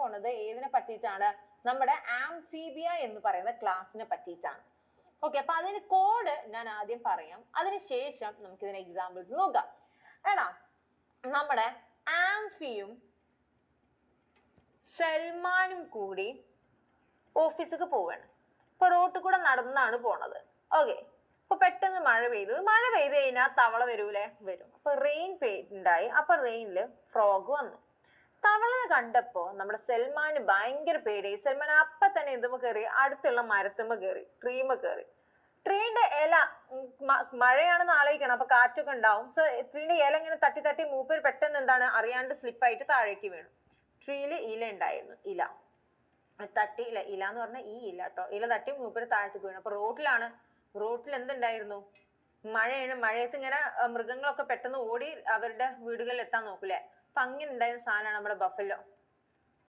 പോണത് ഏതിനെ പറ്റിയിട്ടാണ്? നമ്മുടെ ആംഫീബിയ എന്ന് പറയുന്ന ക്ലാസ്സിനെ പറ്റിയിട്ടാണ്. ഓക്കെ, അപ്പൊ അതിന് കോഡ് ഞാൻ ആദ്യം പറയാം, അതിനുശേഷം നമുക്ക് ഇതിന് എക്സാമ്പിൾസ് നോക്കാം. ഏടാ, നമ്മുടെ ആംഫിയും സൽമാനും കൂടി ഓഫീസിക്ക് പോവാണ്. ഇപ്പൊ റോട്ടിൽ കൂടെ നടന്നാണ് പോണത്. ഓക്കെ, അപ്പൊ പെട്ടെന്ന് മഴ പെയ്തു. മഴ പെയ്ത് കഴിഞ്ഞാൽ തവള വരൂലേ? വരും. അപ്പൊ റെയിൻ ഉണ്ടായി. അപ്പൊ റെയിനില് ഫ്രോഗ് വന്നു. തവളനെ കണ്ടപ്പോ നമ്മുടെ സൽമാന് ഭയങ്കര പേടിയായി. സൽമാൻ അപ്പൊ തന്നെ എന്തുമ്പോ കയറി? അടുത്തുള്ള മരത്തുമ്പോ കയറി, ട്രീമ കയറി. ട്രീന്റെ ഇല, മഴയാണെന്ന് ആലോചിക്കണം, അപ്പൊ കാറ്റൊക്കെ ഉണ്ടാവും. സോ ട്രീന്റെ ഇല ഇങ്ങനെ തട്ടി തട്ടി മൂപ്പര് പെട്ടെന്ന് എന്താണ് അറിയാണ്ട് സ്ലിപ്പായിട്ട് താഴേക്ക് വീണു. ട്രീയില് ഇല ഉണ്ടായിരുന്നു. ഇല തട്ടി, ഇല എന്ന് പറഞ്ഞാൽ ഈ ഇല കേട്ടോ, ഇല തട്ടി മൂപ്പര് താഴത്തേക്ക് വീണു. അപ്പൊ റോട്ടിൽ എന്തുണ്ടായിരുന്നു? മഴയാണ്. മഴയത്ത് ഇങ്ങനെ മൃഗങ്ങളൊക്കെ പെട്ടെന്ന് ഓടി അവരുടെ വീടുകളിൽ എത്താൻ നോക്കൂലേ? അപ്പൊ അങ്ങനെ ഉണ്ടായിരുന്ന സാധനമാണ് നമ്മുടെ ബഫല്ലോ.